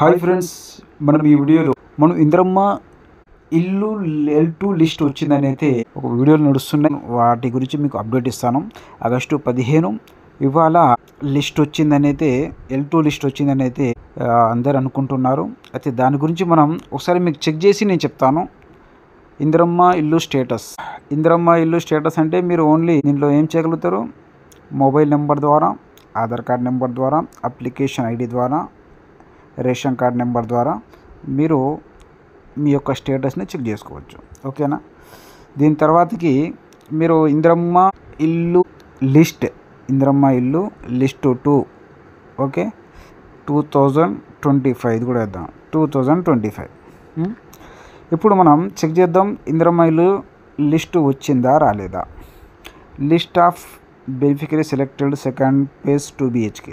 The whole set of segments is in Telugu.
హాయ్ ఫ్రెండ్స్, మనం ఈ వీడియోలో ఇందిరమ్మ ఇల్లు L2 లిస్ట్ వచ్చిందని అయితే ఒక వీడియోలు నడుస్తున్నాయి. వాటి గురించి మీకు అప్డేట్ ఇస్తాను. ఆగస్టు 15 ఇవాళ లిస్ట్ వచ్చిందని అయితే L2 లిస్ట్ వచ్చిందని అయితే అందరు అనుకుంటున్నారు. అయితే దాని గురించి మనం ఒకసారి మీకు చెక్ చేసి నేను చెప్తాను. ఇందిరమ్మ ఇల్లు స్టేటస్ అంటే మీరు ఓన్లీ దీంట్లో ఏం చేయగలుగుతారు? మొబైల్ నెంబర్ ద్వారా, ఆధార్ కార్డ్ నెంబర్ ద్వారా, అప్లికేషన్ ఐడి ద్వారా, రేషన్ కార్డ్ నెంబర్ ద్వారా మీరు మీ యొక్క స్టేటస్ని చెక్ చేసుకోవచ్చు. ఓకేనా? దీని తర్వాతకి మీరు ఇందిరమ్మ ఇల్లు లిస్ట్ 2 ఓకే 2025 ఇది కూడా వేద్దాం 2025. ఇప్పుడు మనం చెక్ చేద్దాం ఇందిరమ్మ ఇల్లు లిస్ట్ వచ్చిందా రాలేదా. List of beneficiary selected second page 2 BHK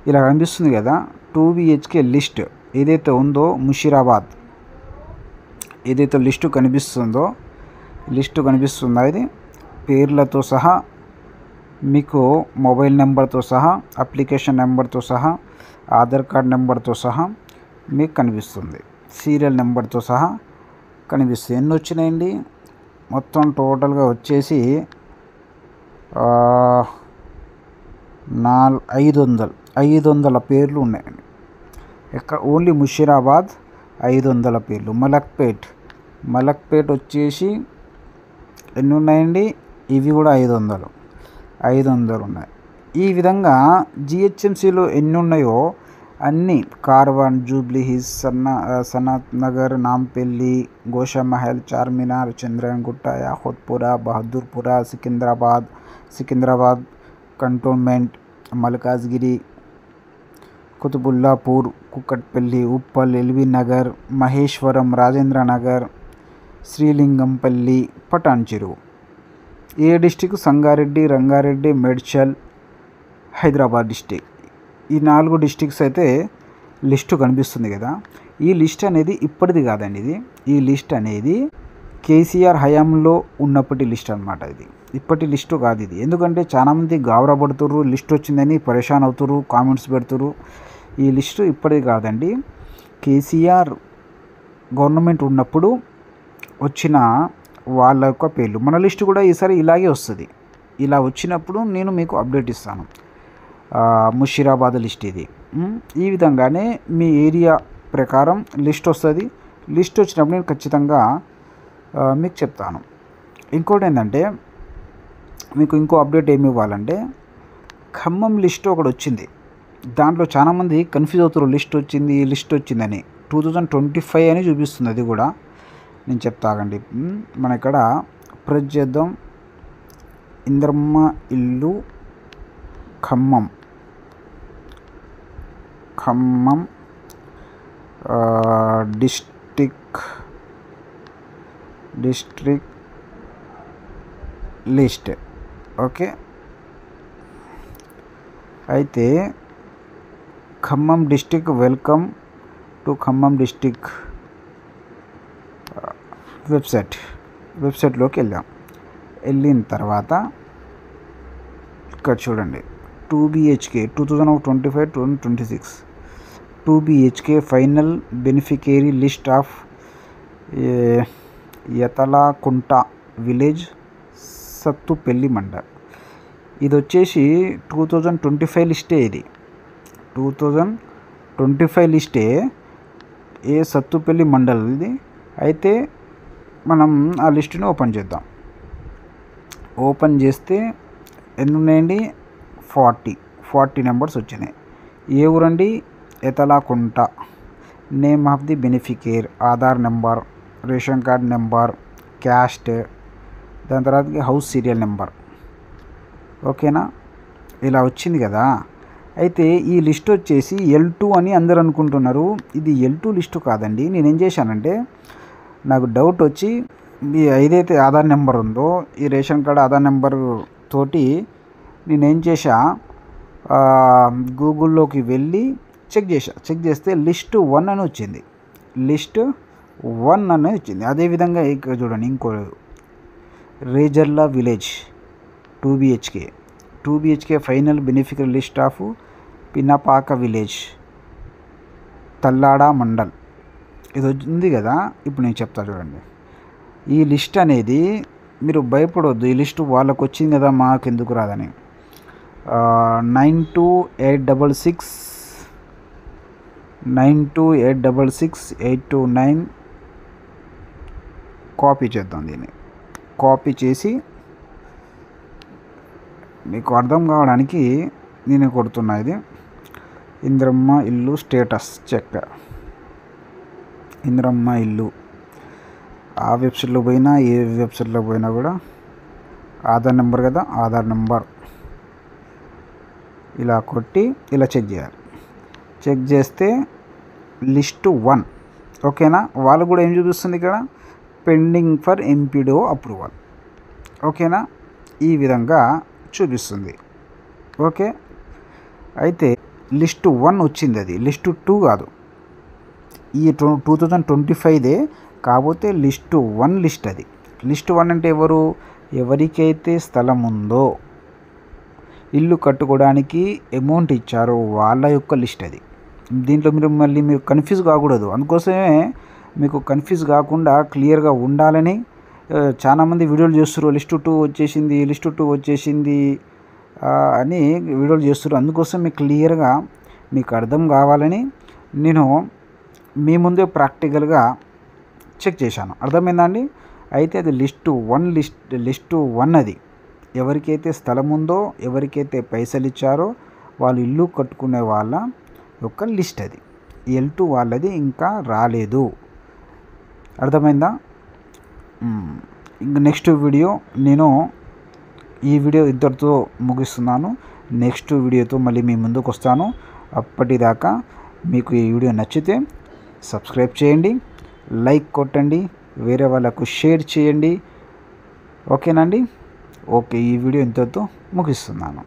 ఇలా కనిపిస్తుంది కదా. 2 BHK లిస్ట్ ఏదైతే ఉందో ముషీరాబాద్ ఏదైతే లిస్టు కనిపిస్తుందా ఇది పేర్లతో సహా మీకు మొబైల్ నెంబర్తో సహా, అప్లికేషన్ నెంబర్తో సహా, ఆధార్ కార్డ్ నెంబర్తో సహా మీకు కనిపిస్తుంది. సీరియల్ నెంబర్తో సహా కనిపిస్తుంది. ఎన్ని వచ్చినాయండి? మొత్తం టోటల్గా వచ్చేసి 500 పేర్లు ఉన్నాయండి. ఓన్లీ ముషీరాబాద్ 500 పేర్లు. మలక్పేట్ వచ్చేసి ఎన్ని ఉన్నాయండి? ఇవి కూడా 500 ఉన్నాయి. ఈ విధంగా GHMCలో ఎన్ని ఉన్నాయో అన్నీ Karwan, Jubilee Hills, Sanath Nagar, Nampally, Goshamahal, Charminar, Chandrayangutta, Yakutpura, Bahadurpura, Secunderabad cantonment, Malkajgiri, Quthbullapur, Kukatpally, Uppal, LB Nagar, Maheshwaram, Rajendra Nagar, Serilingampally, Patancheru. ఏ డిస్టిక్? సంగారెడ్డి, రంగారెడ్డి, మేడ్చల్, హైదరాబాద్ డిస్టిక్. ఈ 4 డిస్టిక్స్ అయితే లిస్టు కనిపిస్తుంది కదా. ఈ లిస్ట్ అనేది ఇప్పటిది కాదండి. ఈ లిస్ట్ అనేది కేసీఆర్ హయాంలో ఉన్నప్పటి లిస్ట్ అనమాట. ఇది ఇప్పటి లిస్టు కాదు ఇది. ఎందుకంటే చాలామంది గాబరాపడుతుర్రు, లిస్ట్ వచ్చిందని పరేషాన్ అవుతుర్రు, కామెంట్స్ పెడుతుర్రు. ఈ లిస్టు ఇప్పటిది కాదండి. కేసీఆర్ గవర్నమెంట్ ఉన్నప్పుడు వచ్చిన వాళ్ళ యొక్క పేర్లు. మన లిస్టు కూడా ఈసారి ఇలాగే వస్తుంది. ఇలా వచ్చినప్పుడు నేను మీకు అప్డేట్ ఇస్తాను. ముషీరాబాద్ లిస్ట్ ఇది. ఈ విధంగానే మీ ఏరియా ప్రకారం లిస్ట్ వస్తుంది. లిస్ట్ వచ్చినప్పుడు నేను ఖచ్చితంగా మీకు చెప్తాను. ఇంకోటి ఏంటంటే మీకు ఇంకో అప్డేట్ ఏమి ఇవ్వాలంటే ఖమ్మం లిస్ట్ ఒకటి వచ్చింది. దాంట్లో చాలామంది కన్ఫ్యూజ్ అవుతారు. లిస్ట్ వచ్చిందని 2025 అని చూపిస్తుంది. అది కూడా నేను చెప్తాగండి. మన ఇక్కడ ప్రెస్ చేద్దాం. ఇందిరమ్మ ఇల్లు ఖమ్మం డిస్ట్రిక్ట్ లిస్ట్. ఓకే, అయితే Khammam district, welcome to Khammam district వెబ్సైట్లోకి వెళ్ళిన తర్వాత ఇక్కడ చూడండి 2 BHK 2025-2026 2 BHK final beneficiary list of Yathalakunta village, Sathupalli mandal. ఇది వచ్చేసి 2025 లిస్టే. ఇది 2025 లిస్టే. సత్తుపల్లి మండల్ ఇది. అయితే మనం ఆ లిస్టుని ఓపెన్ చేద్దాం. ఓపెన్ చేస్తే ఎన్ని ఉన్నాయండి? 40 నెంబర్స్ వచ్చినాయి. ఏ ఊరండి? Yathalakunta. Name of the beneficiary, Aadhaar number, ration card number, caste, దాని తర్వాత హౌస్ సీరియల్ నెంబర్. ఓకేనా? ఇలా వచ్చింది కదా. అయితే ఈ లిస్ట్ వచ్చేసి L2 అని అందరు అనుకుంటున్నారు. ఇది L2 లిస్టు కాదండి. నేనేం చేశానంటే నాకు డౌట్ వచ్చి ఏదైతే ఆధార్ నెంబర్ ఉందో ఈ రేషన్ కార్డ్ ఆధార్ నెంబర్ తోటి నేనేం చేశా, గూగుల్లోకి వెళ్ళి చెక్ చేస్తే లిస్ట్ 1 అని వచ్చింది. అదేవిధంగా ఇక్కడ చూడండి ఇంకో Rejarla village 2 BHK final beneficiary list of Pinapaka village Tallada mandal ఇది ఉంది కదా. ఇప్పుడు నేను చెప్తా చూడండి. ఈ లిస్ట్ అనేది మీరు భయపడవద్దు. ఈ లిస్టు వాళ్ళకు వచ్చింది కదా, మాకు ఎందుకు రాదని. 9286 కాపీ చేద్దాం. దీన్ని కాపీ చేసి మీకు అర్థం కావడానికి నేను కొడుతున్నా. ఇది ఇంద్రమ్మ ఇల్లు స్టేటస్ చెక్. ఇంద్రమ్మ ఇల్లు ఆ వెబ్సైట్లో పోయినా ఏ వెబ్సైట్లో పోయినా కూడా ఆధార్ నెంబర్ కదా, ఆధార్ నెంబర్ ఇలా కొట్టి ఇలా చెక్ చేయాలి. చెక్ చేస్తే లిస్టు 1 ఓకేనా. వాళ్ళు కూడా ఏం చూపిస్తుంది ఇక్కడ, పెండింగ్ ఫర్ ఎంపీడీఓ అప్రూవల్ ఓకేనా. ఈ విధంగా చూపిస్తుంది. ఓకే, అయితే లిస్టు 1 వచ్చింది, అది లిస్టు 2 కాదు. ఈ 2025దే కాకపోతే లిస్టు 1 లిస్ట్ అది. లిస్టు 1 అంటే ఎవరికైతే స్థలం ఉందో, ఇల్లు కట్టుకోవడానికి అమౌంట్ ఇచ్చారో వాళ్ళ యొక్క లిస్ట్ అది. దీంట్లో మీరు కన్ఫ్యూజ్ కాకూడదు. అందుకోసమే మీకు కన్ఫ్యూజ్ కాకుండా క్లియర్గా ఉండాలని చాలామంది వీడియోలు చేస్తారు. లిస్టు 2 వచ్చేసింది అని వీడియోలు చేస్తారు. అందుకోసం మీకు క్లియర్గా మీకు అర్థం కావాలని నేను మీ ముందే ప్రాక్టికల్గా చెక్ చేశాను. అర్థమైందా అండి. అయితే అది లిస్టు 1 అది. ఎవరికైతే స్థలం ఉందో, ఎవరికైతే పైసలు ఇచ్చారో వాళ్ళు ఇల్లు కట్టుకునే వాళ్ళ యొక్క లిస్ట్ అది. L2 వాళ్ళది ఇంకా రాలేదు. అర్థమైందా. ఇంక నెక్స్ట్ వీడియో నేను ఈ వీడియో ఇద్దరితో ముగిస్తున్నాను. నెక్స్ట్ వీడియోతో మళ్ళీ మీ ముందుకు వస్తాను. అప్పటిదాకా మీకు ఈ వీడియో నచ్చితే సబ్స్క్రైబ్ చేయండి, లైక్ కొట్టండి, వేరే వాళ్ళకు షేర్ చేయండి. ఓకేనండి. ఓకే, ఈ వీడియో ఇంతతో ముగిస్తున్నాను.